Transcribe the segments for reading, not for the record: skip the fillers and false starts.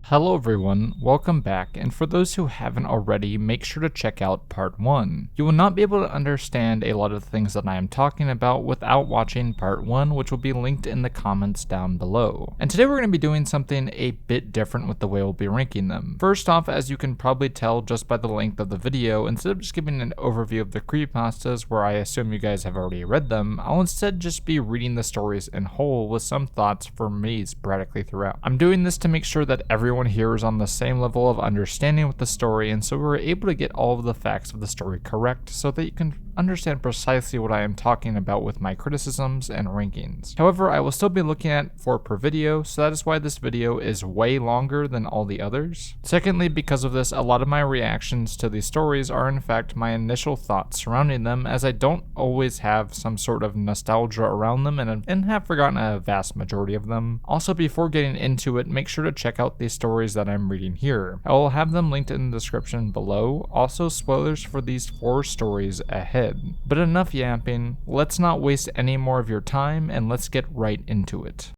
Hello everyone, welcome back, and for those who haven't already, make sure to check out part 1. You will not be able to understand a lot of the things that I am talking about without watching part 1, which will be linked in the comments down below. And today we're going to be doing something a bit different with the way we'll be ranking them. First off, as you can probably tell just by the length of the video, instead of just giving an overview of the creepypastas where I assume you guys have already read them, I'll instead just be reading the stories in whole with some thoughts for me sporadically throughout. I'm doing this to make sure that everyone here is on the same level of understanding with the story, and so we're able to get all of the facts of the story correct so that you can understand precisely what I am talking about with my criticisms and rankings. However, I will still be looking at 4 per video, so that is why this video is way longer than all the others. Secondly, because of this, a lot of my reactions to these stories are in fact my initial thoughts surrounding them, as I don't always have some sort of nostalgia around them and have forgotten a vast majority of them. Also, before getting into it, make sure to check out these stories that I'm reading here. I will have them linked in the description below. Also, spoilers for these 4 stories ahead. But enough yapping, let's not waste any more of your time and let's get right into it.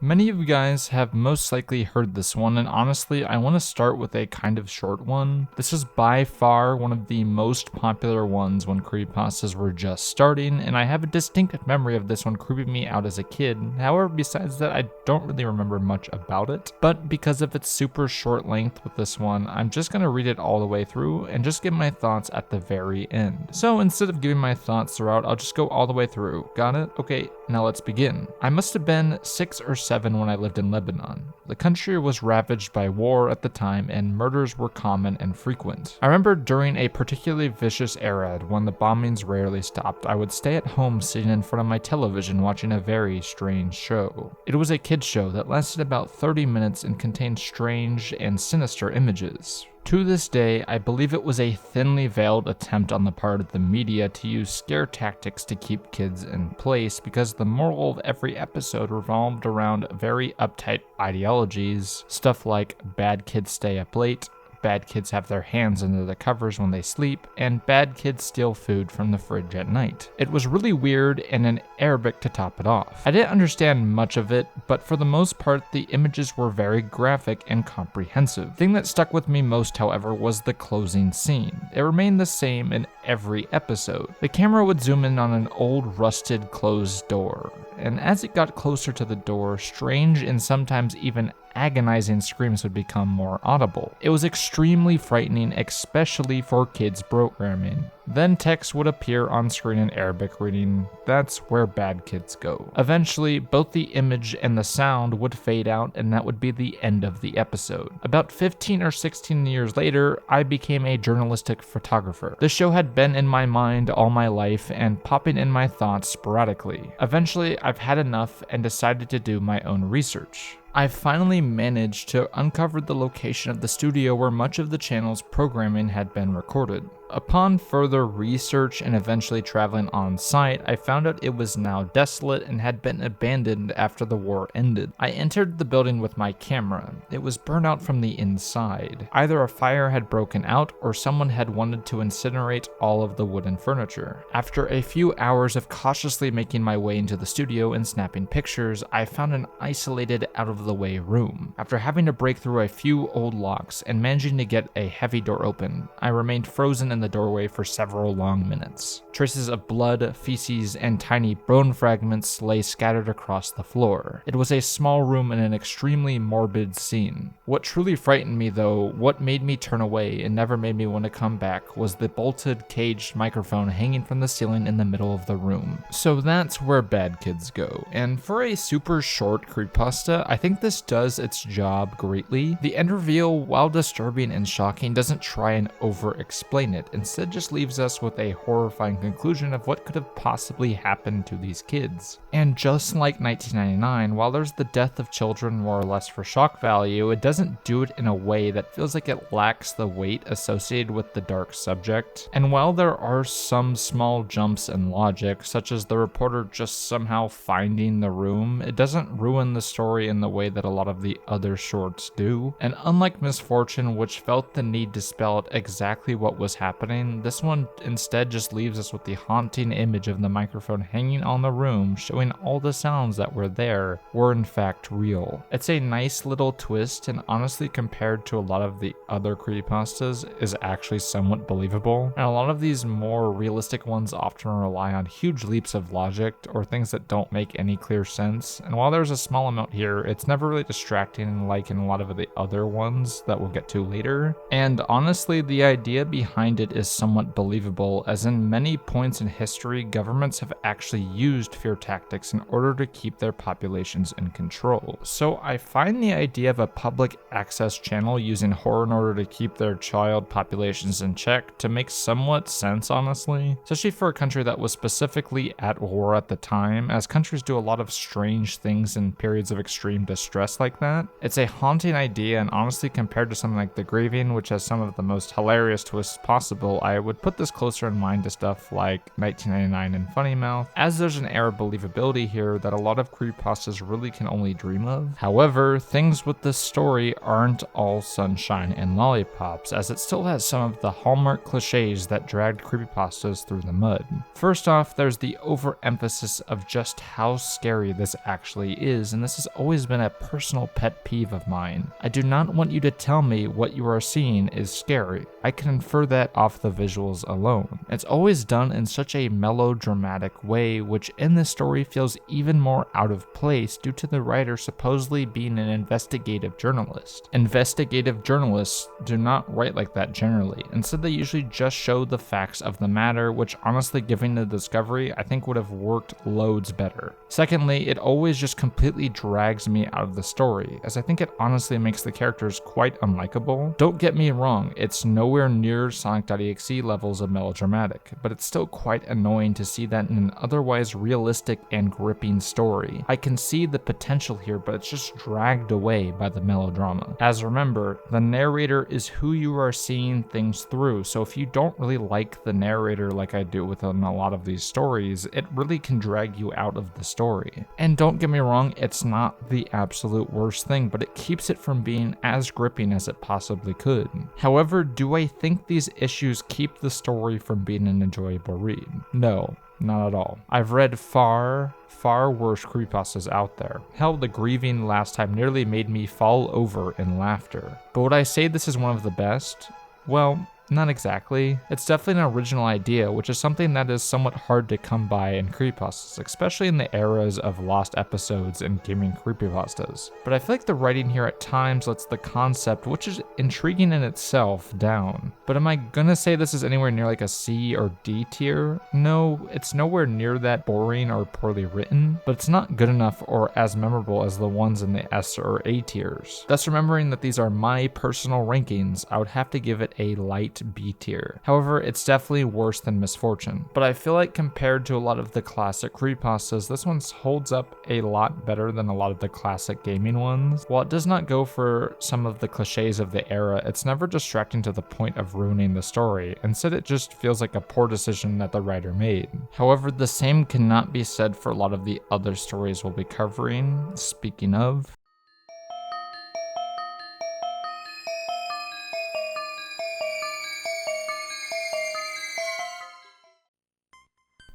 Many of you guys have most likely heard this one, and honestly, I want to start with a kind of short one. This is by far one of the most popular ones when creepypastas were just starting, and I have a distinct memory of this one creeping me out as a kid. However, besides that, I don't really remember much about it, but because of its super short length with this one, I'm just going to read it all the way through and just give my thoughts at the very end. So instead of giving my thoughts throughout, I'll just go all the way through. Got it? Okay, now let's begin. I must have been 6 or 7 when I lived in Lebanon. The country was ravaged by war at the time, and murders were common and frequent. I remember during a particularly vicious era when the bombings rarely stopped, I would stay at home sitting in front of my television watching a very strange show. It was a kids show that lasted about 30 minutes and contained strange and sinister images. To this day, I believe it was a thinly veiled attempt on the part of the media to use scare tactics to keep kids in place, because the moral of every episode revolved around very uptight ideologies, stuff like bad kids stay up late, bad kids have their hands under the covers when they sleep, and bad kids steal food from the fridge at night. It was really weird and in Arabic to top it off. I didn't understand much of it, but for the most part, the images were very graphic and comprehensive. The thing that stuck with me most, however, was the closing scene. It remained the same in every episode. The camera would zoom in on an old, rusted, closed door, and as it got closer to the door, strange and sometimes even agonizing screams would become more audible. It was extremely frightening, especially for kids programming. Then text would appear on screen in Arabic reading, "That's where bad kids go." Eventually, both the image and the sound would fade out, and that would be the end of the episode. About 15 or 16 years later, I became a journalistic photographer. The show had been in my mind all my life and popping in my thoughts sporadically. Eventually, I've had enough and decided to do my own research. I finally managed to uncover the location of the studio where much of the channel's programming had been recorded. Upon further research and eventually traveling on site, I found out it was now desolate and had been abandoned after the war ended. I entered the building with my camera. It was burnt out from the inside. Either a fire had broken out or someone had wanted to incinerate all of the wooden furniture. After a few hours of cautiously making my way into the studio and snapping pictures, I found an isolated, out-of-the-way room. After having to break through a few old locks and managing to get a heavy door open, I remained frozen in the doorway for several long minutes. Traces of blood, feces, and tiny bone fragments lay scattered across the floor. It was a small room and an extremely morbid scene. What truly frightened me though, what made me turn away and never made me want to come back, was the bolted, caged microphone hanging from the ceiling in the middle of the room. So that's where bad kids go. And for a super short creepypasta, I think this does its job greatly. The end reveal, while disturbing and shocking, doesn't try and over-explain it. Instead, just leaves us with a horrifying conclusion of what could have possibly happened to these kids. And just like 1999, while there's the death of children more or less for shock value, it doesn't do it in a way that feels like it lacks the weight associated with the dark subject. And while there are some small jumps in logic, such as the reporter just somehow finding the room, it doesn't ruin the story in the way that a lot of the other shorts do. And unlike Misfortune, which felt the need to spell out exactly what was happening happening, this one instead just leaves us with the haunting image of the microphone hanging on the room, showing all the sounds that were there were in fact real. It's a nice little twist, and honestly compared to a lot of the other creepypastas is actually somewhat believable, and a lot of these more realistic ones often rely on huge leaps of logic or things that don't make any clear sense, and while there's a small amount here, it's never really distracting like in a lot of the other ones that we'll get to later. And honestly, the idea behind it is somewhat believable, as in many points in history, governments have actually used fear tactics in order to keep their populations in control. So I find the idea of a public access channel using horror in order to keep their child populations in check to make somewhat sense, honestly, especially for a country that was specifically at war at the time, as countries do a lot of strange things in periods of extreme distress like that. It's a haunting idea, and honestly compared to something like The Grieving, which has some of the most hilarious twists possible, I would put this closer in mind to stuff like 1999 and Funny Mouth, as there's an air of believability here that a lot of creepypastas really can only dream of. However, things with this story aren't all sunshine and lollipops, as it still has some of the hallmark cliches that dragged creepypastas through the mud. First off, there's the overemphasis of just how scary this actually is, and this has always been a personal pet peeve of mine. I do not want you to tell me what you are seeing is scary. I can infer that off the visuals alone. It's always done in such a melodramatic way, which in this story feels even more out of place due to the writer supposedly being an investigative journalist. Investigative journalists do not write like that generally. Instead, they usually just show the facts of the matter, which honestly, given the discovery, I think would have worked loads better. Secondly, it always just completely drags me out of the story, as I think it honestly makes the characters quite unlikable. Don't get me wrong, it's nowhere near Sonic.exe levels of melodramatic, but it's still quite annoying to see that in an otherwise realistic and gripping story. I can see the potential here, but it's just dragged away by the melodrama. As remember, the narrator is who you are seeing things through, so if you don't really like the narrator like I do within a lot of these stories, it really can drag you out of the story. And don't get me wrong, it's not the absolute worst thing, but it keeps it from being as gripping as it possibly could. However, do I think these issues keep the story from being an enjoyable read? No, not at all. I've read far worse creepypastas out there. Hell, The Grieving last time nearly made me fall over in laughter. But would I say this is one of the best? Well, not exactly. It's definitely an original idea, which is something that is somewhat hard to come by in creepypastas, especially in the eras of lost episodes and gaming creepypastas. But I feel like the writing here at times lets the concept, which is intriguing in itself, down. But am I gonna say this is anywhere near like a C or D tier? No, it's nowhere near that boring or poorly written, but it's not good enough or as memorable as the ones in the S or A tiers. Thus, remembering that these are my personal rankings, I would have to give it a light B tier. However, it's definitely worse than Misfortune, but I feel like compared to a lot of the classic creepypastas, this one holds up a lot better than a lot of the classic gaming ones. While it does not go for some of the cliches of the era, it's never distracting to the point of ruining the story. Instead, it just feels like a poor decision that the writer made. However, the same cannot be said for a lot of the other stories we'll be covering. Speaking of,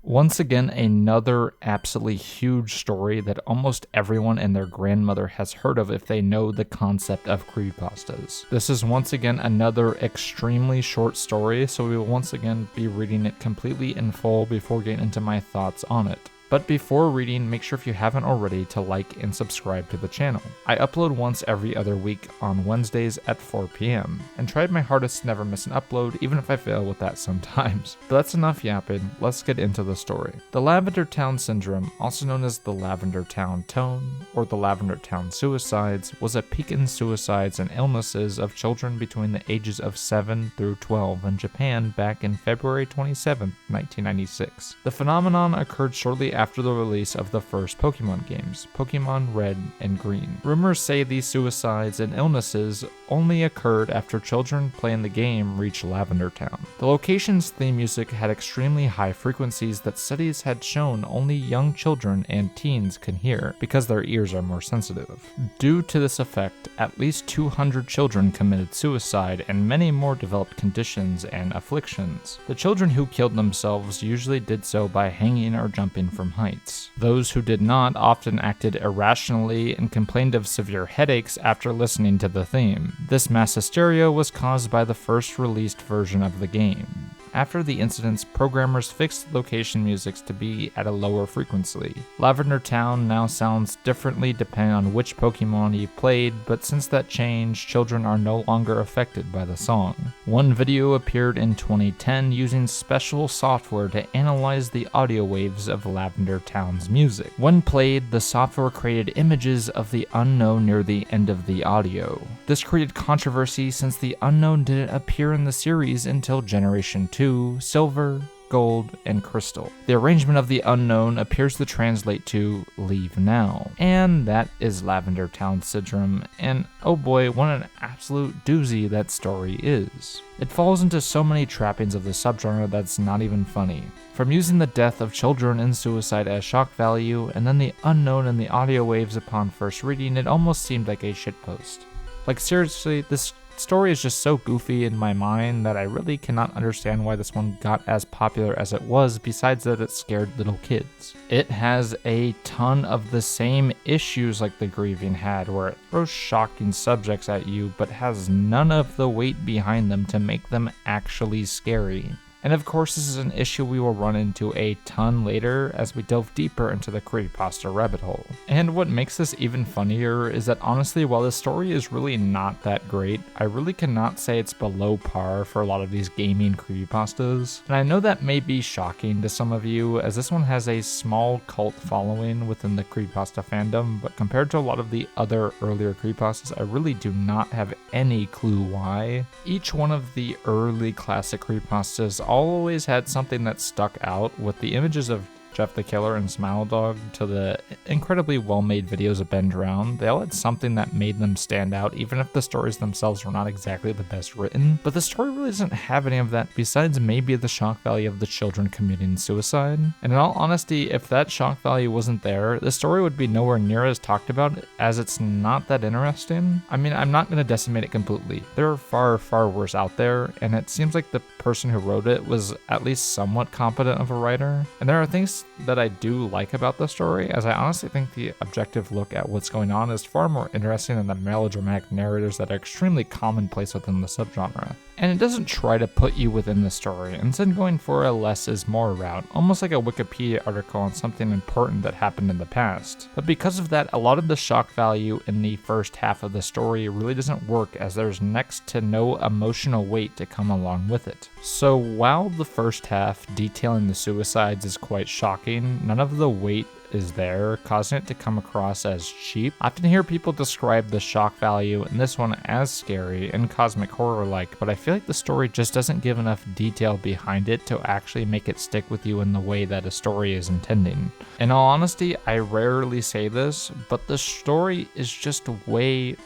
once again, another absolutely huge story that almost everyone and their grandmother has heard of if they know the concept of creepypastas. This is once again another extremely short story, so we will once again be reading it completely in full before getting into my thoughts on it. But before reading, make sure if you haven't already to like and subscribe to the channel. I upload once every other week on Wednesdays at 4 p.m. and tried my hardest to never miss an upload, even if I fail with that sometimes. But that's enough yapping, let's get into the story. The Lavender Town Syndrome, also known as the Lavender Town Tone, or the Lavender Town Suicides, was a peak in suicides and illnesses of children between the ages of 7 through 12 in Japan back in February 27, 1996. The phenomenon occurred shortly after the release of the first Pokemon games, Pokemon Red and Green. Rumors say these suicides and illnesses only occurred after children playing the game reached Lavender Town. The location's theme music had extremely high frequencies that studies had shown only young children and teens can hear because their ears are more sensitive. Due to this effect, at least 200 children committed suicide and many more developed conditions and afflictions. The children who killed themselves usually did so by hanging or jumping from heights. Those who did not often acted irrationally and complained of severe headaches after listening to the theme. This mass hysteria was caused by the first released version of the game. After the incidents, programmers fixed location musics to be at a lower frequency. Lavender Town now sounds differently depending on which Pokemon you played, but since that change, children are no longer affected by the song. One video appeared in 2010 using special software to analyze the audio waves of Lavender Town's music. When played, the software created images of the unknown near the end of the audio. This created controversy since the unknown didn't appear in the series until Generation 2, Silver, Gold, and Crystal. The arrangement of the unknown appears to translate to "leave now," and that is Lavender Town Syndrome, and oh boy, what an absolute doozy that story is. It falls into so many trappings of the subgenre that's not even funny. From using the death of children in suicide as shock value, and then the unknown in the audio waves upon first reading, it almost seemed like a shitpost. Like seriously, this story is just so goofy in my mind that I really cannot understand why this one got as popular as it was, besides that it scared little kids. It has a ton of the same issues like the Grieving had, where it throws shocking subjects at you but has none of the weight behind them to make them actually scary. And of course, this is an issue we will run into a ton later as we delve deeper into the creepypasta rabbit hole. And what makes this even funnier is that honestly, while the story is really not that great, I really cannot say it's below par for a lot of these gaming creepypastas. And I know that may be shocking to some of you, as this one has a small cult following within the creepypasta fandom, but compared to a lot of the other earlier creepypastas, I really do not have any clue why. Each one of the early classic creepypastas always had something that stuck out, with the images of Jeff the Killer and Smile Dog to the incredibly well-made videos of Ben Drowned. They all had something that made them stand out, even if the stories themselves were not exactly the best written. But the story really doesn't have any of that, besides maybe the shock value of the children committing suicide. And in all honesty, if that shock value wasn't there, the story would be nowhere near as talked about, as it's not that interesting. I mean, I'm not going to decimate it completely. There are far, far worse out there, and it seems like the person who wrote it was at least somewhat competent of a writer. And there are things that I do like about the story, as I honestly think the objective look at what's going on is far more interesting than the melodramatic narrators that are extremely commonplace within the subgenre. And it doesn't try to put you within the story, instead going for a less is more route, almost like a Wikipedia article on something important that happened in the past. But because of that, a lot of the shock value in the first half of the story really doesn't work, as there's next to no emotional weight to come along with it. So while the first half detailing the suicides is quite shocking, none of the weight is there, causing it to come across as cheap. I often hear people describe the shock value in this one as scary and cosmic horror-like, but I feel like the story just doesn't give enough detail behind it to actually make it stick with you in the way that a story is intending. In all honesty, I rarely say this, but the story is just way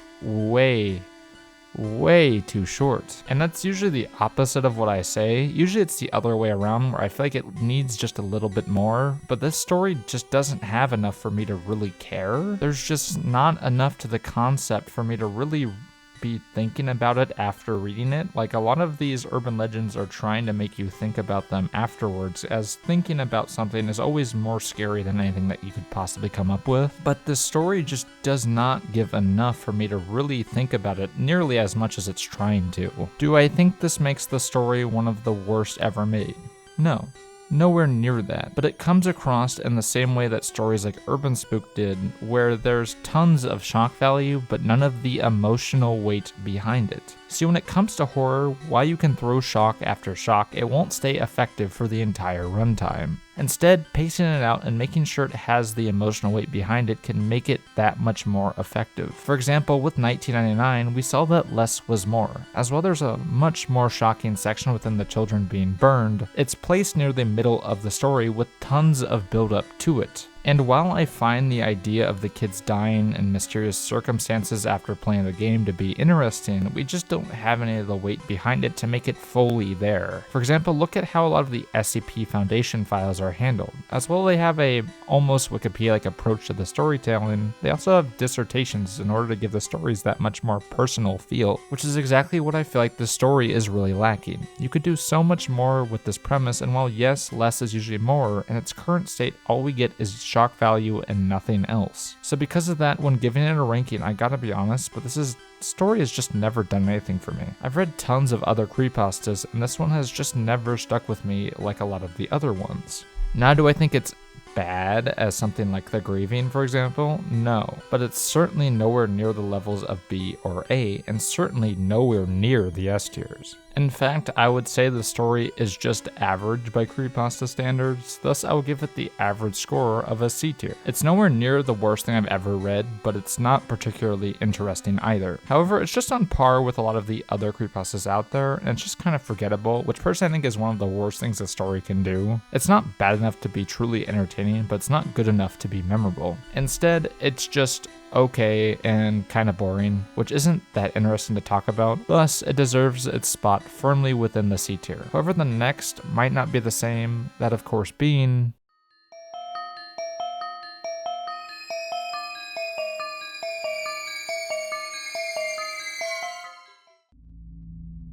too short. And that's usually the opposite of what I say. Usually it's the other way around, where I feel like it needs just a little bit more, but this story just doesn't have enough for me to really care. There's just not enough to the concept for me to really be thinking about it after reading it. Like, a lot of these urban legends are trying to make you think about them afterwards, as thinking about something is always more scary than anything that you could possibly come up with. But the story just does not give enough for me to really think about it nearly as much as it's trying to. Do I think this makes the story one of the worst ever made? No. Nowhere near that, but it comes across in the same way that stories like Urban Spook did, where there's tons of shock value, but none of the emotional weight behind it. See, when it comes to horror, while you can throw shock after shock, it won't stay effective for the entire runtime. Instead, pacing it out and making sure it has the emotional weight behind it can make it that much more effective. For example, with 1999, we saw that less was more. As well, there's a much more shocking section within the children being burned. It's placed near the middle of the story with tons of build-up to it. And while I find the idea of the kids dying in mysterious circumstances after playing the game to be interesting, we just don't have any of the weight behind it to make it fully there. For example, look at how a lot of the SCP Foundation files are handled. As well, they have a almost Wikipedia-like approach to the storytelling. They also have dissertations in order to give the stories that much more personal feel, which is exactly what I feel like the story is really lacking. You could do so much more with this premise, and while yes, less is usually more, in its current state, all we get is shock value and nothing else. So because of that, when giving it a ranking, I gotta be honest, but this story has just never done anything for me. I've read tons of other creepypastas, and this one has just never stuck with me like a lot of the other ones. Now, do I think it's bad as something like The Grieving, for example? No, but it's certainly nowhere near the levels of B or A, and certainly nowhere near the S tiers. In fact, I would say the story is just average by creepypasta standards, thus I will give it the average score of a C tier. It's nowhere near the worst thing I've ever read, but it's not particularly interesting either. However, it's just on par with a lot of the other creepypastas out there, and it's just kind of forgettable, which personally I think is one of the worst things a story can do. It's not bad enough to be truly entertaining, but it's not good enough to be memorable. Instead, it's just okay and kind of boring, which isn't that interesting to talk about, thus it deserves its spot firmly within the C tier. However, the next might not be the same, that of course being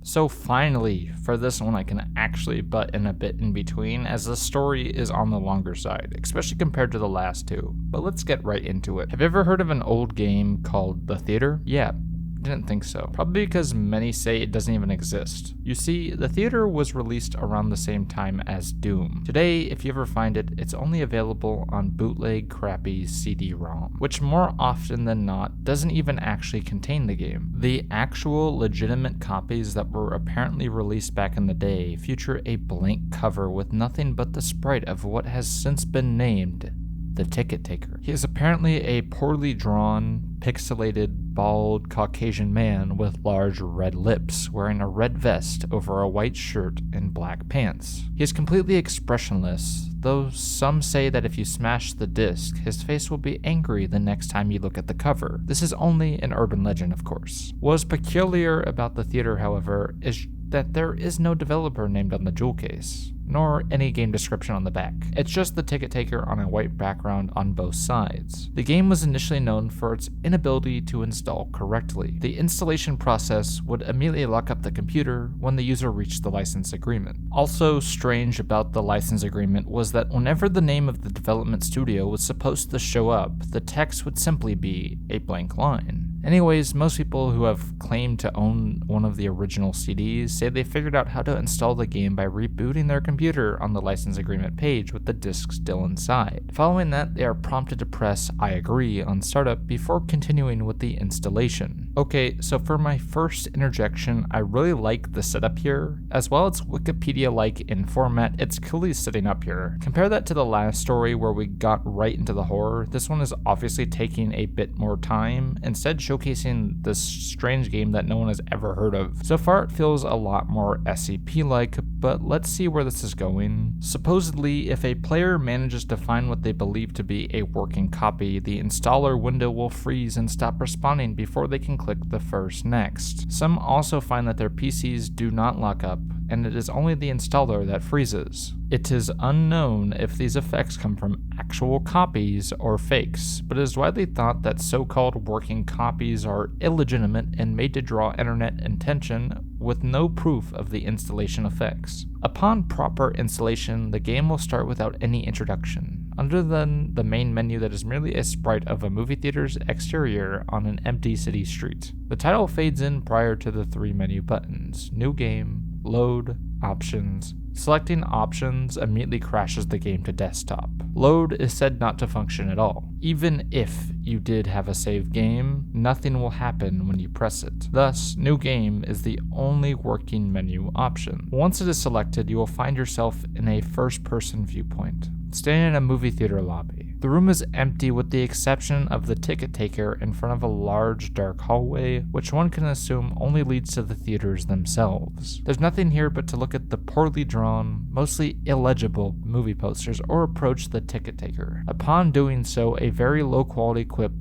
So finally, for this one I can actually butt in a bit in between, as the story is on the longer side, especially compared to the last two. But let's get right into it. Have you ever heard of an old game called The Theater? Yeah. Didn't think so. Probably because many say it doesn't even exist. You see, The Theater was released around the same time as Doom. Today, if you ever find it, it's only available on bootleg crappy CD-ROM, which more often than not doesn't even actually contain the game. The actual legitimate copies that were apparently released back in the day feature a blank cover with nothing but the sprite of what has since been named the Ticket Taker. He is apparently a poorly drawn, pixelated, bald Caucasian man with large red lips, wearing a red vest over a white shirt and black pants. He is completely expressionless, though some say that if you smash the disc, his face will be angry the next time you look at the cover. This is only an urban legend, of course. What is peculiar about The Theater, however, is that there is no developer named on the jewel case, nor any game description on the back. It's just the Ticket Taker on a white background on both sides. The game was initially known for its inability to install correctly. The installation process would immediately lock up the computer when the user reached the license agreement. Also strange about the license agreement was that whenever the name of the development studio was supposed to show up, the text would simply be a blank line. Anyways, most people who have claimed to own one of the original CDs say they figured out how to install the game by rebooting their computer on the license agreement page with the disc still inside. Following that, they are prompted to press I agree on startup before continuing with the installation. Okay, so for my first interjection, I really like the setup here. As well, it's Wikipedia-like in format, it's clearly sitting up here. Compare that to the last story where we got right into the horror. This one is obviously taking a bit more time, instead showcasing this strange game that no one has ever heard of. So far it feels a lot more SCP-like, but let's see where this is going. Supposedly, if a player manages to find what they believe to be a working copy, the installer window will freeze and stop responding before they can click the first next. Some also find that their PCs do not lock up, and it is only the installer that freezes. It is unknown if these effects come from actual copies or fakes, but it is widely thought that so-called working copies are illegitimate and made to draw internet attention with no proof of the installation effects. Upon proper installation, the game will start without any introduction, other than the main menu that is merely a sprite of a movie theater's exterior on an empty city street. The title fades in prior to the three menu buttons: New Game, Load, Options. Selecting Options immediately crashes the game to desktop. Load is said not to function at all. Even if you did have a saved game, nothing will happen when you press it. Thus, New Game is the only working menu option. Once it is selected, you will find yourself in a first-person viewpoint. Standing in a movie theater lobby. The room is empty with the exception of the ticket taker in front of a large dark hallway, which one can assume only leads to the theaters themselves. There's nothing here but to look at the poorly drawn, mostly illegible movie posters or approach the ticket taker. Upon doing so, a very low quality quip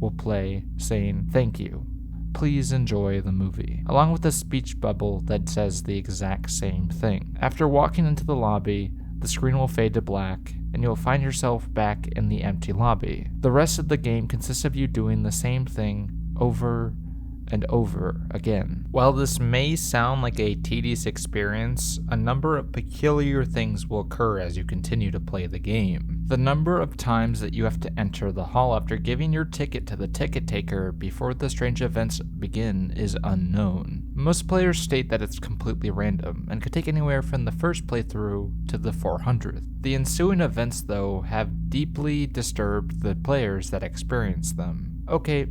will play saying, "Thank you. Please enjoy the movie," along with a speech bubble that says the exact same thing. After walking into the lobby, the screen will fade to black, and you'll find yourself back in the empty lobby. The rest of the game consists of you doing the same thing over and over again. While this may sound like a tedious experience, a number of peculiar things will occur as you continue to play the game. The number of times that you have to enter the hall after giving your ticket to the ticket taker before the strange events begin is unknown. Most players state that it's completely random and could take anywhere from the first playthrough to the 400th. The ensuing events, though, have deeply disturbed the players that experience them. Okay,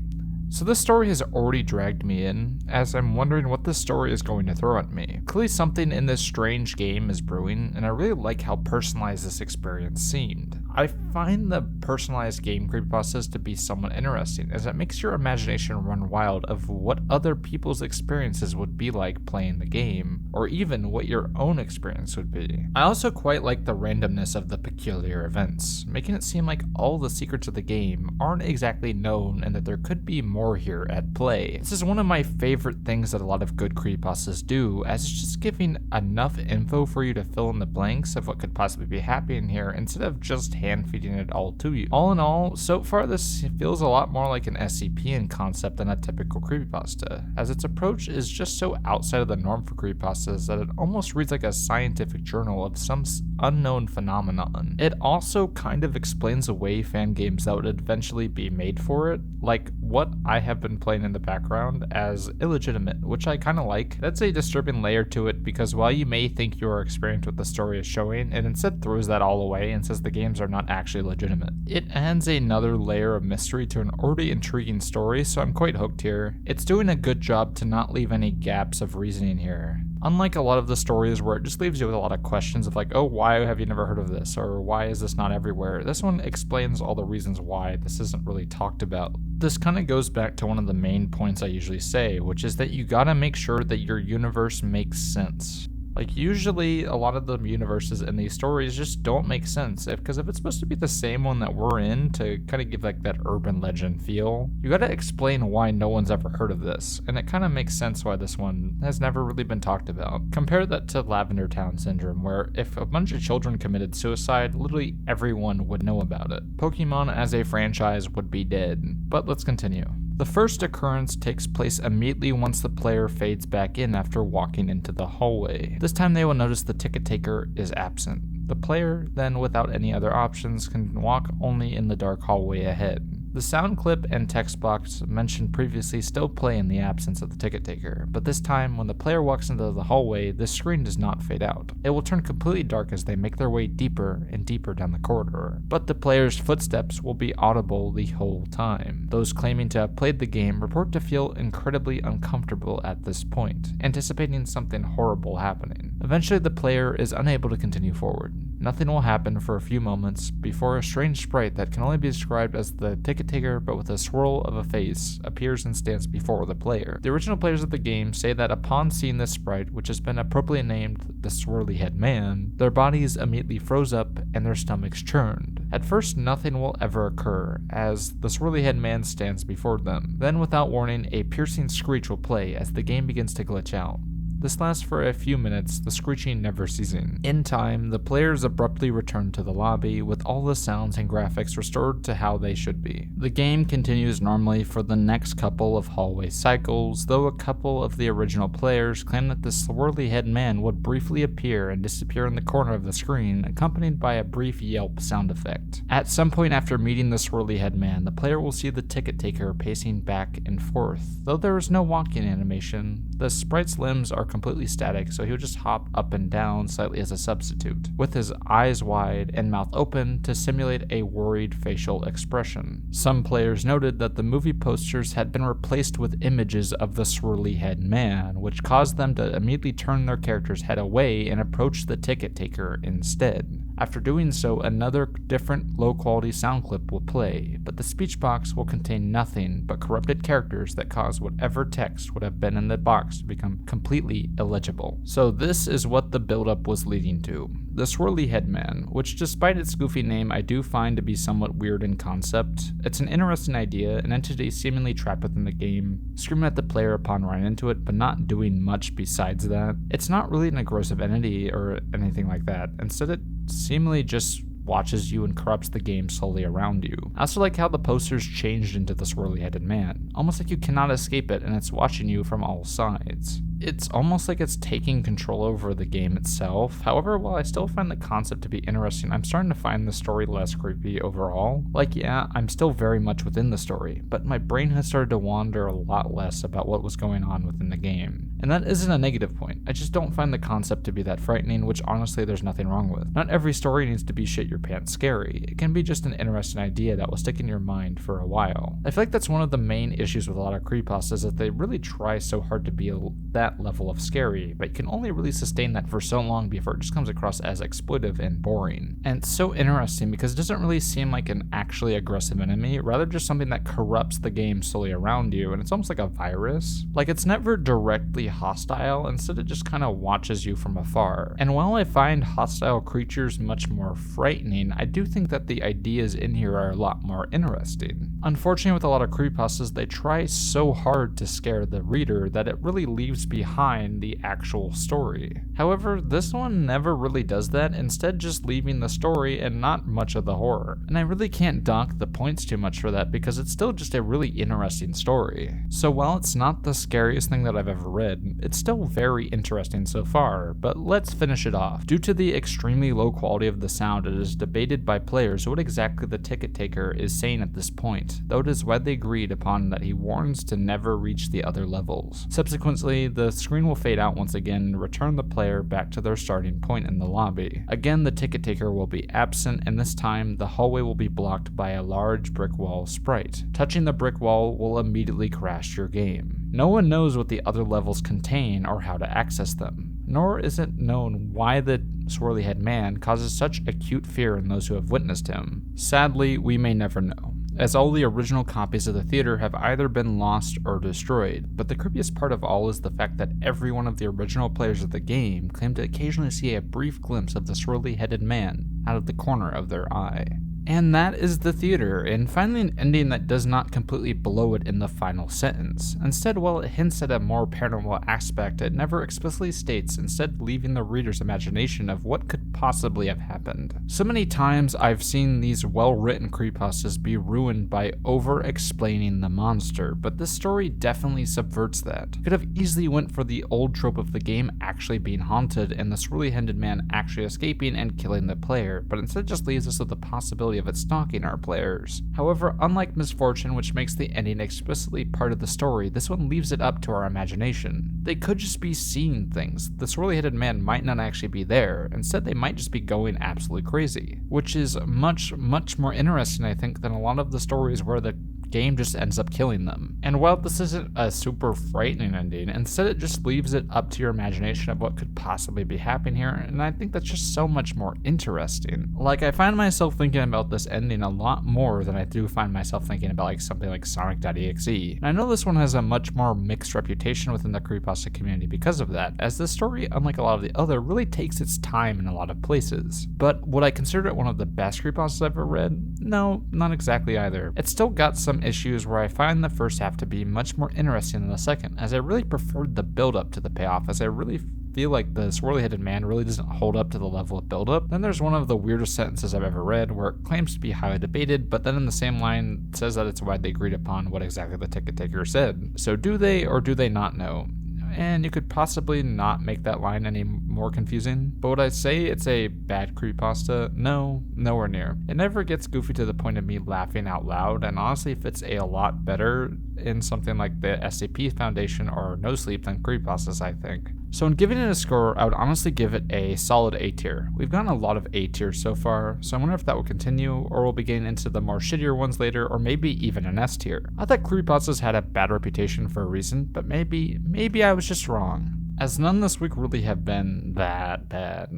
so this story has already dragged me in, as I'm wondering what this story is going to throw at me. Clearly something in this strange game is brewing, and I really like how personalized this experience seemed. I find the personalized game creepypastas to be somewhat interesting, as it makes your imagination run wild of what other people's experiences would be like playing the game, or even what your own experience would be. I also quite like the randomness of the peculiar events, making it seem like all the secrets of the game aren't exactly known and that there could be more here at play. This is one of my favorite things that a lot of good creepypastas do, as it's just giving enough info for you to fill in the blanks of what could possibly be happening here instead of just hand feeding it all to you. All in all, so far this feels a lot more like an SCP in concept than a typical creepypasta, as its approach is just so outside of the norm for creepypastas that it almost reads like a scientific journal of some unknown phenomenon. It also kind of explains away fan games that would eventually be made for it, like what I have been playing in the background, as illegitimate, which I kind of like. That's a disturbing layer to it, because while you may think you are experienced what the story is showing, it instead throws that all away and says the games are not actually legitimate. It adds another layer of mystery to an already intriguing story, so I'm quite hooked here. It's doing a good job to not leave any gaps of reasoning here. Unlike a lot of the stories where it just leaves you with a lot of questions of like, oh, why have you never heard of this? Or why is this not everywhere? This one explains all the reasons why this isn't really talked about. This kind of goes back to one of the main points I usually say, which is that you gotta make sure that your universe makes sense. Like, usually a lot of the universes in these stories just don't make sense, because if it's supposed to be the same one that we're in to kind of give like that urban legend feel, you gotta explain why no one's ever heard of this, and it kind of makes sense why this one has never really been talked about. Compare that to Lavender Town Syndrome, where if a bunch of children committed suicide, literally everyone would know about it. Pokemon as a franchise would be dead. But let's continue. The first occurrence takes place immediately once the player fades back in after walking into the hallway. This time they will notice the ticket taker is absent. The player then, without any other options, can walk only in the dark hallway ahead. The sound clip and text box mentioned previously still play in the absence of the ticket taker, but this time when the player walks into the hallway, the screen does not fade out. It will turn completely dark as they make their way deeper and deeper down the corridor, but the player's footsteps will be audible the whole time. Those claiming to have played the game report to feel incredibly uncomfortable at this point, anticipating something horrible happening. Eventually the player is unable to continue forward. Nothing will happen for a few moments before a strange sprite that can only be described as the ticket taker but with a swirl of a face appears and stands before the player. The original players of the game say that upon seeing this sprite, which has been appropriately named the Swirly Head Man, their bodies immediately froze up and their stomachs churned. At first nothing will ever occur as the Swirly Head Man stands before them. Then without warning, a piercing screech will play as the game begins to glitch out. This lasts for a few minutes, the screeching never ceasing. In time, the players abruptly return to the lobby with all the sounds and graphics restored to how they should be. The game continues normally for the next couple of hallway cycles, though a couple of the original players claim that the swirly head man would briefly appear and disappear in the corner of the screen, accompanied by a brief yelp sound effect. At some point after meeting the swirly head man, the player will see the ticket taker pacing back and forth. Though there is no walking animation, the sprite's limbs are completely static, so he'll just hop up and down slightly as a substitute, with his eyes wide and mouth open to simulate a worried facial expression. Some players noted that the movie posters had been replaced with images of the swirly head man, which caused them to immediately turn their character's head away and approach the ticket taker instead. After doing so, another different low-quality sound clip will play, but the speech box will contain nothing but corrupted characters that cause whatever text would have been in the box to become completely illegible. So this is what the build-up was leading to. The Swirly Head Man, which despite its goofy name I do find to be somewhat weird in concept. It's an interesting idea, an entity seemingly trapped within the game, screaming at the player upon running into it, but not doing much besides that. It's not really an aggressive entity or anything like that. Instead, it seemingly just watches you and corrupts the game slowly around you. I also like how the posters changed into the swirly-headed man, almost like you cannot escape it and it's watching you from all sides. It's almost like it's taking control over the game itself. However, while I still find the concept to be interesting, I'm starting to find the story less creepy overall. Like, yeah, I'm still very much within the story, but my brain has started to wander a lot less about what was going on within the game. And that isn't a negative point. I just don't find the concept to be that frightening, which honestly there's nothing wrong with. Not every story needs to be shit your pants scary. It can be just an interesting idea that will stick in your mind for a while. I feel like that's one of the main issues with a lot of creepypastas, is that they really try so hard to be that level of scary, but you can only really sustain that for so long before it just comes across as exploitive and boring. And it's so interesting because it doesn't really seem like an actually aggressive enemy, rather just something that corrupts the game slowly around you, and it's almost like a virus. Like, it's never directly hostile, instead it just kind of watches you from afar. And while I find hostile creatures much more frightening, I do think that the ideas in here are a lot more interesting. Unfortunately, with a lot of creepypastas, they try so hard to scare the reader that it really leaves behind the actual story. However, this one never really does that, instead just leaving the story and not much of the horror. And I really can't dock the points too much for that because it's still just a really interesting story. So while it's not the scariest thing that I've ever read, it's still very interesting so far, but let's finish it off. Due to the extremely low quality of the sound, it is debated by players what exactly the ticket taker is saying at this point, though it is widely agreed upon that he warns to never reach the other levels. Subsequently, the screen will fade out once again and return the player back to their starting point in the lobby. Again, the ticket taker will be absent, and this time the hallway will be blocked by a large brick wall sprite. Touching the brick wall will immediately crash your game. No one knows what the other levels contain or how to access them, nor is it known why the swirly-head man causes such acute fear in those who have witnessed him. Sadly, we may never know, as all the original copies of the theater have either been lost or destroyed, but the creepiest part of all is the fact that every one of the original players of the game claim to occasionally see a brief glimpse of the swirly-headed man out of the corner of their eye. And that is the theater, and finally an ending that does not completely blow it in the final sentence. Instead, while it hints at a more paranormal aspect, it never explicitly states, instead leaving the reader's imagination of what could possibly have happened. So many times I've seen these well-written creepypastas be ruined by over-explaining the monster, but this story definitely subverts that. It could have easily went for the old trope of the game actually being haunted and the swirly-headed man actually escaping and killing the player, but instead just leaves us with the possibility of it stalking our players. However, unlike Misfortune, which makes the ending explicitly part of the story, this one leaves it up to our imagination. They could just be seeing things. The swirly-headed man might not actually be there. Instead, they might just be going absolutely crazy, which is much more interesting, I think, than a lot of the stories where the game just ends up killing them. And while this isn't a super frightening ending, instead it just leaves it up to your imagination of what could possibly be happening here, and I think that's just so much more interesting. Like, I find myself thinking about this ending a lot more than I do find myself thinking about like something like Sonic.exe. And I know this one has a much more mixed reputation within the creepypasta community because of that, as this story, unlike a lot of the other, really takes its time in a lot of places. But would I consider it one of the best creepypastas I've ever read? No, not exactly either. It's still got some issues where I find the first half to be much more interesting than the second, as I really preferred the build-up to the payoff, as I really feel like the swirly-headed man really doesn't hold up to the level of build-up. Then there's one of the weirdest sentences I've ever read where it claims to be highly debated, but then in the same line says that it's widely agreed upon what exactly the ticket taker said. So do they or do they not know? And you could possibly not make that line any more confusing. But would I say it's a bad creepypasta? No, nowhere near. It never gets goofy to the point of me laughing out loud, and honestly fits a lot better in something like the SCP Foundation or No Sleep than creepypastas, I think. So in giving it a score, I would honestly give it a solid A tier. We've gotten a lot of A tiers so far, so I wonder if that will continue, or we'll be getting into the more shittier ones later, or maybe even an S tier. I thought creepypastas had a bad reputation for a reason, but maybe I was just wrong, as none this week really have been that bad.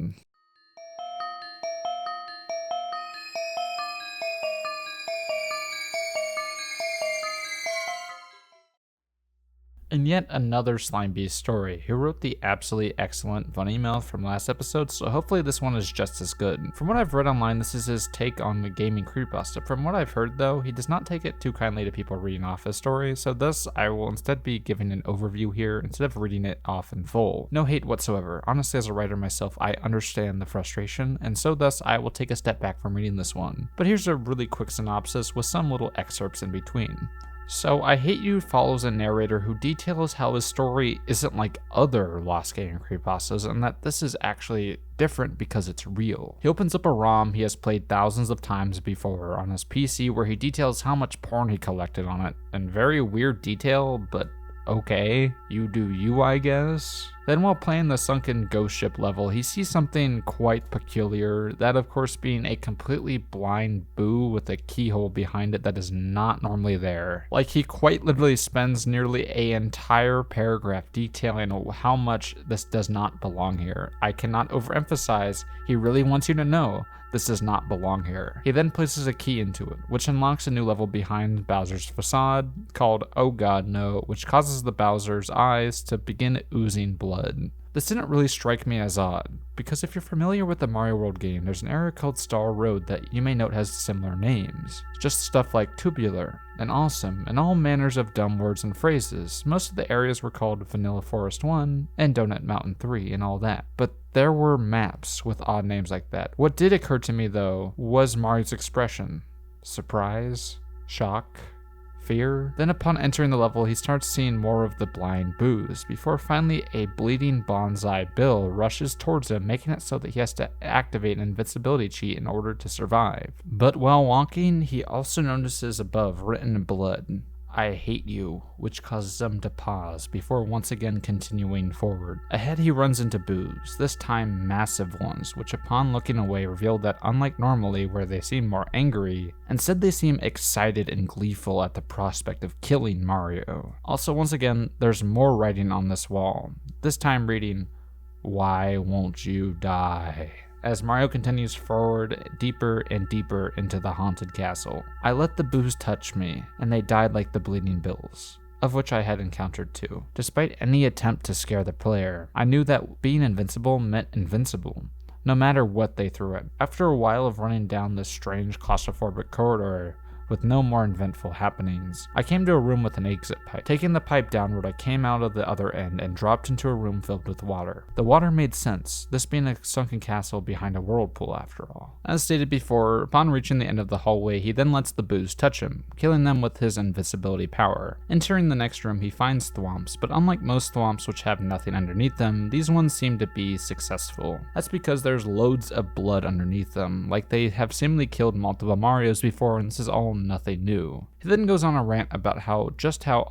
And yet another Slime Beast story, who wrote the absolutely excellent fun email from last episode, so hopefully this one is just as good. From what I've read online, this is his take on the gaming creepypasta. From what I've heard though, he does not take it too kindly to people reading off his story, so thus I will instead be giving an overview here instead of reading it off in full. No hate whatsoever. Honestly, as a writer myself, I understand the frustration, and so thus I will take a step back from reading this one. But here's a really quick synopsis with some little excerpts in between. So, I Hate You follows a narrator who details how his story isn't like other Lost Gaming creepypastas, and that this is actually different because it's real. He opens up a ROM he has played thousands of times before on his PC where he details how much porn he collected on it, in very weird detail, but okay, you do you, I guess. Then while playing the sunken ghost ship level, he sees something quite peculiar, that of course being a completely blind boo with a keyhole behind it that is not normally there. Like, he quite literally spends nearly an entire paragraph detailing how much this does not belong here. I cannot overemphasize, he really wants you to know this does not belong here. He then places a key into it, which unlocks a new level behind Bowser's facade called Oh God No, which causes the Bowser's eyes to begin oozing blood. This didn't really strike me as odd, because if you're familiar with the Mario World game, there's an area called Star Road that you may note has similar names. Just stuff like Tubular, and Awesome, and all manners of dumb words and phrases. Most of the areas were called Vanilla Forest 1, and Donut Mountain 3, and all that. But there were maps with odd names like that. What did occur to me though, was Mario's expression. Surprise? Shock? Fear? Then upon entering the level, he starts seeing more of the blind boos, before finally a bleeding bonsai Bill rushes towards him, making it so that he has to activate an invincibility cheat in order to survive. But while walking, he also notices above, written in blood, I hate you, which causes him to pause before once again continuing forward. Ahead he runs into boos, this time massive ones, which upon looking away reveal that unlike normally where they seem more angry, instead they seem excited and gleeful at the prospect of killing Mario. Also once again, there's more writing on this wall, this time reading, Why won't you die? As Mario continues forward deeper and deeper into the haunted castle. I let the boos touch me, and they died like the bleeding bills, of which I had encountered too. Despite any attempt to scare the player, I knew that being invincible meant invincible, no matter what they threw at me. After a while of running down this strange claustrophobic corridor, with no more eventful happenings, I came to a room with an exit pipe. Taking the pipe downward, I came out of the other end and dropped into a room filled with water. The water made sense, this being a sunken castle behind a whirlpool after all. As stated before, upon reaching the end of the hallway, he then lets the boos touch him, killing them with his invisibility power. Entering the next room, he finds thwomps, but unlike most thwomps which have nothing underneath them, these ones seem to be successful. That's because there's loads of blood underneath them, like they have seemingly killed multiple Marios before, and this is all nothing new. He then goes on a rant about how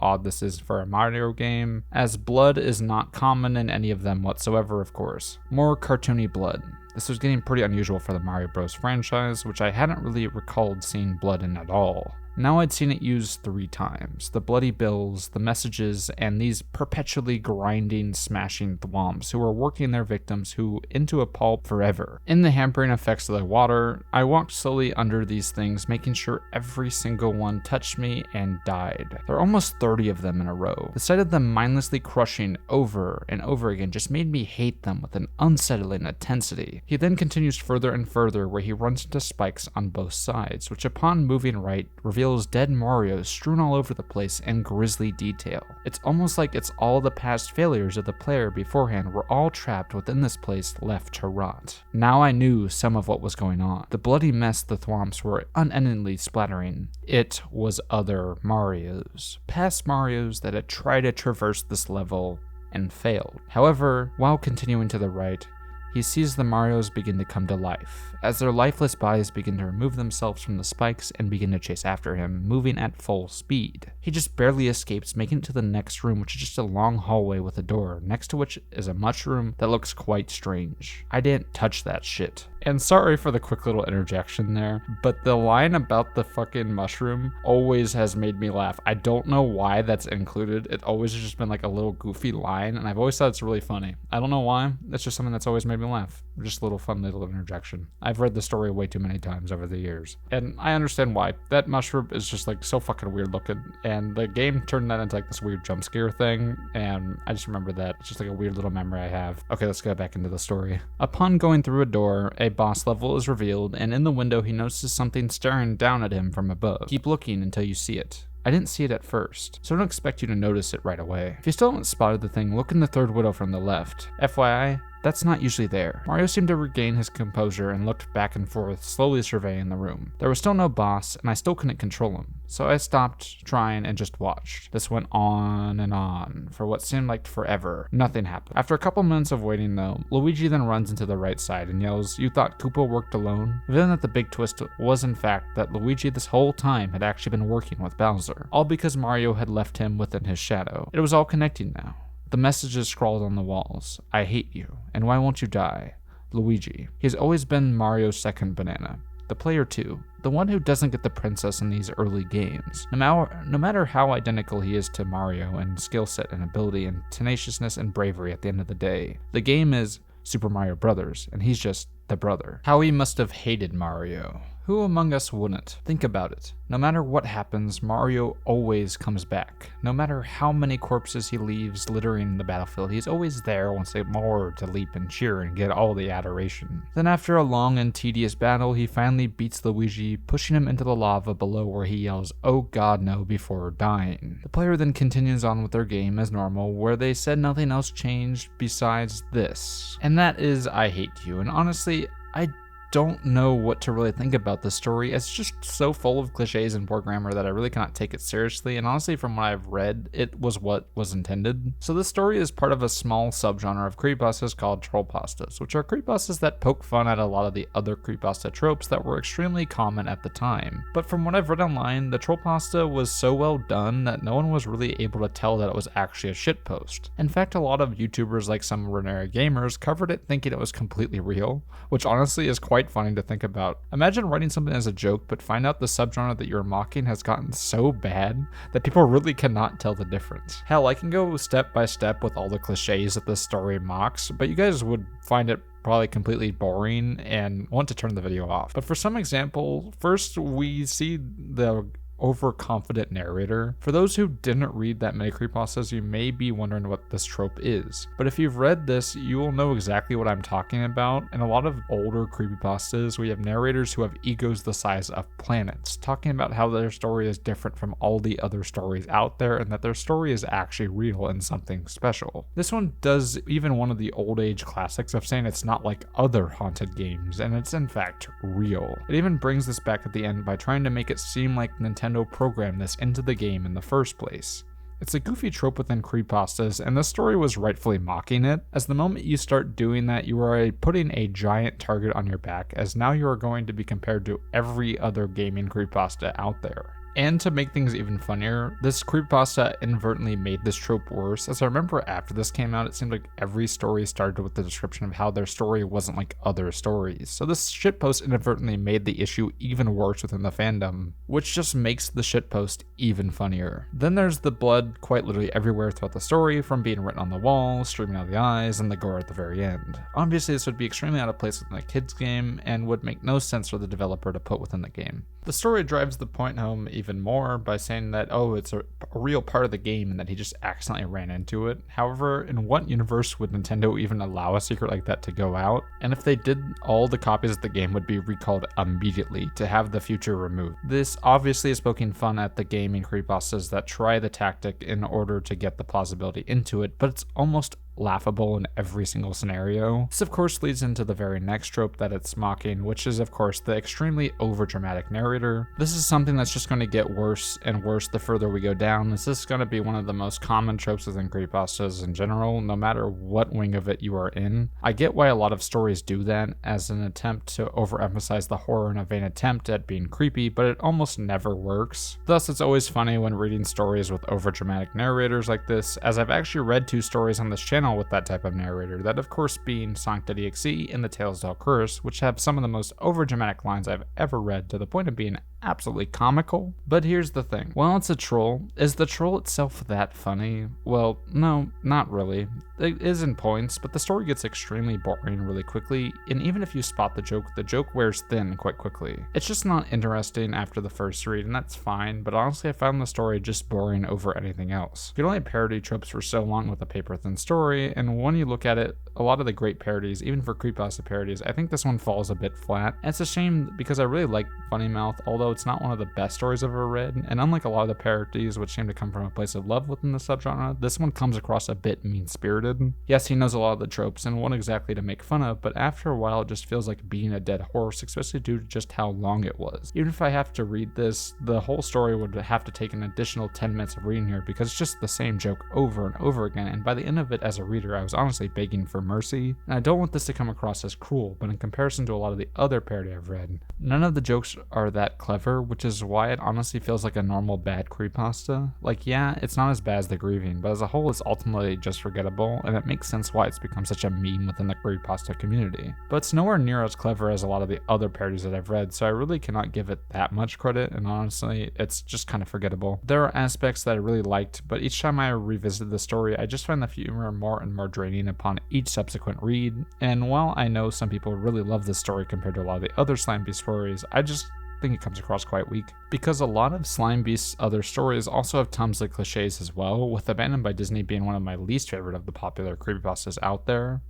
odd this is for a Mario game, as blood is not common in any of them whatsoever, of course. More cartoony blood. This was getting pretty unusual for the Mario Bros franchise, which I hadn't really recalled seeing blood in at all. Now I'd seen it used 3 times, the bloody bills, the messages, and these perpetually grinding, smashing thwomps who were working their victims into a pulp forever. In the hampering effects of the water, I walked slowly under these things, making sure every single one touched me and died. There are almost 30 of them in a row. The sight of them mindlessly crushing over and over again just made me hate them with an unsettling intensity. He then continues further and further where he runs into spikes on both sides, which upon moving right reveals dead Marios strewn all over the place in grisly detail. It's almost like it's all the past failures of the player beforehand were all trapped within this place left to rot. Now I knew some of what was going on. The bloody mess the thwomps were unendingly splattering. It was other Marios. Past Marios that had tried to traverse this level and failed. However, while continuing to the right, he sees the Marios begin to come to life, as their lifeless bodies begin to remove themselves from the spikes and begin to chase after him, moving at full speed. He just barely escapes, making it to the next room, which is just a long hallway with a door, next to which is a mushroom that looks quite strange. I didn't touch that shit. And sorry for the quick little interjection there, but the line about the fucking mushroom always has made me laugh. I don't know why that's included. It always has just been like a little goofy line, and I've always thought it's really funny. I don't know why. It's just something that's always made me laugh. Just a little fun little interjection. I've read the story way too many times over the years, and I understand why. That mushroom is just like so fucking weird looking, and the game turned that into like this weird jump scare thing, and I just remember that. It's just like a weird little memory I have. Okay, let's get back into the story. Upon going through a door, a boss level is revealed, and in the window he notices something staring down at him from above. Keep looking until you see it. I didn't see it at first, so I don't expect you to notice it right away. If you still haven't spotted the thing, look in the third window from the left. FYI, that's not usually there. Mario seemed to regain his composure and looked back and forth, slowly surveying the room. There was still no boss, and I still couldn't control him, so I stopped trying and just watched. This went on and on for what seemed like forever. Nothing happened. After a couple minutes of waiting though, Luigi then runs into the right side and yells, "You thought Koopa worked alone?" Then that the big twist was in fact that Luigi this whole time had actually been working with Bowser, all because Mario had left him within his shadow. It was all connecting now. The messages scrawled on the walls. "I hate you, and why won't you die? Luigi." He's always been Mario's second banana. The player too. The one who doesn't get the princess in these early games. No matter how identical he is to Mario in skill set and ability and tenaciousness and bravery at the end of the day, the game is Super Mario Brothers, and he's just the brother. How he must have hated Mario. Who among us wouldn't? Think about it. No matter what happens, Mario always comes back. No matter how many corpses he leaves littering the battlefield, he's always there once more to leap and cheer and get all the adoration. Then after a long and tedious battle, he finally beats Luigi, pushing him into the lava below where he yells, "Oh god no," before dying. The player then continues on with their game as normal, where they said nothing else changed besides this. And that is, "I hate you." And honestly, I don't know what to really think about this story. It's just so full of cliches and poor grammar that I really cannot take it seriously, and honestly from what I've read, it was what was intended. So this story is part of a small subgenre of creepypastas called trollpastas, which are creepypastas that poke fun at a lot of the other creepypasta tropes that were extremely common at the time. But from what I've read online, the trollpasta was so well done that no one was really able to tell that it was actually a shitpost. In fact, a lot of YouTubers like some ordinary gamers covered it thinking it was completely real, which honestly is quite funny to think about. Imagine writing something as a joke, but find out the subgenre that you're mocking has gotten so bad that people really cannot tell the difference. Hell, I can go step by step with all the cliches that this story mocks, but you guys would find it probably completely boring and want to turn the video off. But for some example, first we see the overconfident narrator. For those who didn't read that many creepypastas, you may be wondering what this trope is. But if you've read this, you will know exactly what I'm talking about. In a lot of older creepypastas, we have narrators who have egos the size of planets, talking about how their story is different from all the other stories out there and that their story is actually real and something special. This one does even one of the old age classics of saying it's not like other haunted games, and it's in fact real. It even brings this back at the end by trying to make it seem like Nintendo programmed this into the game in the first place. It's a goofy trope within creepypastas, and this story was rightfully mocking it, as the moment you start doing that, you are putting a giant target on your back, as now you are going to be compared to every other gaming creepypasta out there. And to make things even funnier, this creepypasta inadvertently made this trope worse, as I remember after this came out, it seemed like every story started with the description of how their story wasn't like other stories. So this shitpost inadvertently made the issue even worse within the fandom, which just makes the shitpost even funnier. Then there's the blood quite literally everywhere throughout the story, from being written on the wall, streaming out of the eyes, and the gore at the very end. Obviously this would be extremely out of place within a kid's game, and would make no sense for the developer to put within the game. The story drives the point home even more by saying that, oh, it's a real part of the game and that he just accidentally ran into it. However, in what universe would Nintendo even allow a secret like that to go out? And if they did, all the copies of the game would be recalled immediately to have the future removed. This obviously is poking fun at the gaming creepypastas that try the tactic in order to get the plausibility into it, but it's almost laughable in every single scenario. This of course leads into the very next trope that it's mocking, which is of course the extremely overdramatic narrator. This is something that's just going to get worse and worse the further we go down. This is going to be one of the most common tropes within creepypastas in general, no matter what wing of it you are in. I get why a lot of stories do that as an attempt to overemphasize the horror in a vain attempt at being creepy, but it almost never works. Thus, it's always funny when reading stories with overdramatic narrators like this, as I've actually read 2 stories on this channel channel with that type of narrator, that of course being Sonic.exe and the Tales Del Curse, which have some of the most overdramatic lines I've ever read to the point of being absolutely comical. But here's the thing, while it's a troll, is the troll itself that funny? Well, no, not really. It is in points, but the story gets extremely boring really quickly, and even if you spot the joke wears thin quite quickly. It's just not interesting after the first read, and that's fine, but honestly I found the story just boring over anything else. You can only parody tropes for so long with a paper-thin story, and when you look at it, a lot of the great parodies, even for Creepypasta parodies, I think this one falls a bit flat. And it's a shame because I really like Funny Mouth, although it's not one of the best stories I've ever read, and unlike a lot of the parodies which seem to come from a place of love within the subgenre, this one comes across a bit mean-spirited. Yes, he knows a lot of the tropes and won't exactly to make fun of, but after a while it just feels like being a dead horse, especially due to just how long it was. Even if I have to read this, the whole story would have to take an additional 10 minutes of reading here because it's just the same joke over and over again, and by the end of it as a reader I was honestly begging for mercy. And I don't want this to come across as cruel, but in comparison to a lot of the other parody I've read, none of the jokes are that clever, which is why it honestly feels like a normal bad creepypasta. Like, yeah, it's not as bad as The Grieving, but as a whole it's ultimately just forgettable, and it makes sense why it's become such a meme within the creepypasta community. But it's nowhere near as clever as a lot of the other parodies that I've read, so I really cannot give it that much credit, and honestly, it's just kind of forgettable. There are aspects that I really liked, but each time I revisit the story, I just find the humor more and more draining upon each subsequent read, and while I know some people really love this story compared to a lot of the other Slime Beast stories, I just think it comes across quite weak. Because a lot of Slime Beast's other stories also have tons of cliches as well, with Abandoned by Disney being one of my least favorite of the popular creepypastas out there.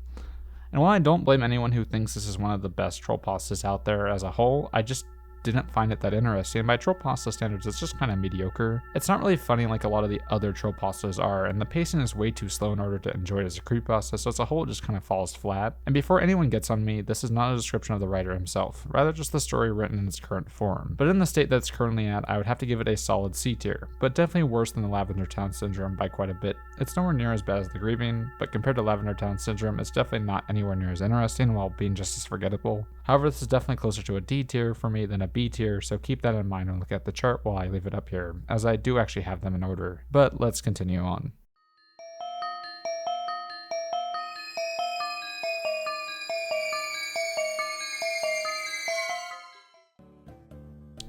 And while I don't blame anyone who thinks this is one of the best troll pastas out there as a whole, I just didn't find it that interesting, and by troll pasta standards it's just kind of mediocre. It's not really funny like a lot of the other troll pastas are, and the pacing is way too slow in order to enjoy it as a creepypasta, so as a whole it just kind of falls flat. And before anyone gets on me, this is not a description of the writer himself, rather just the story written in its current form. But in the state that it's currently at, I would have to give it a solid C tier, but definitely worse than the Lavender Town Syndrome by quite a bit. It's nowhere near as bad as The Grieving, but compared to Lavender Town Syndrome, it's definitely not anywhere near as interesting while being just as forgettable. However, this is definitely closer to a D tier for me than a B tier, so keep that in mind when looking at the chart while I leave it up here, as I do actually have them in order. But let's continue on.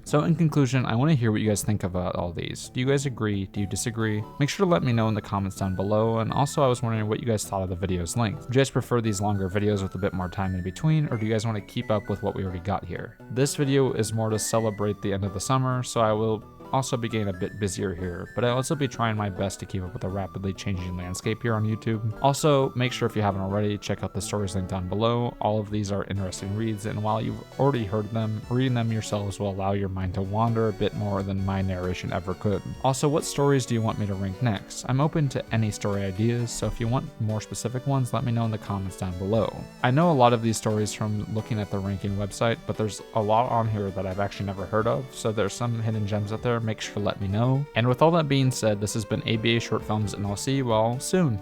So in conclusion, I want to hear what you guys think about all these. Do you guys agree? Do you disagree? Make sure to let me know in the comments down below, and also I was wondering what you guys thought of the video's length. Do you guys prefer these longer videos with a bit more time in between, or do you guys want to keep up with what we already got here? This video is more to celebrate the end of the summer, so I will also be getting a bit busier here, but I'll also be trying my best to keep up with the rapidly changing landscape here on YouTube. Also, make sure if you haven't already, check out the stories linked down below. All of these are interesting reads, and while you've already heard them, reading them yourselves will allow your mind to wander a bit more than my narration ever could. Also, what stories do you want me to rank next? I'm open to any story ideas, so if you want more specific ones, let me know in the comments down below. I know a lot of these stories from looking at the ranking website, but there's a lot on here that I've actually never heard of, so there's some hidden gems out there. Make sure to let me know. And with all that being said, this has been ABA Short Films, and I'll see you all soon.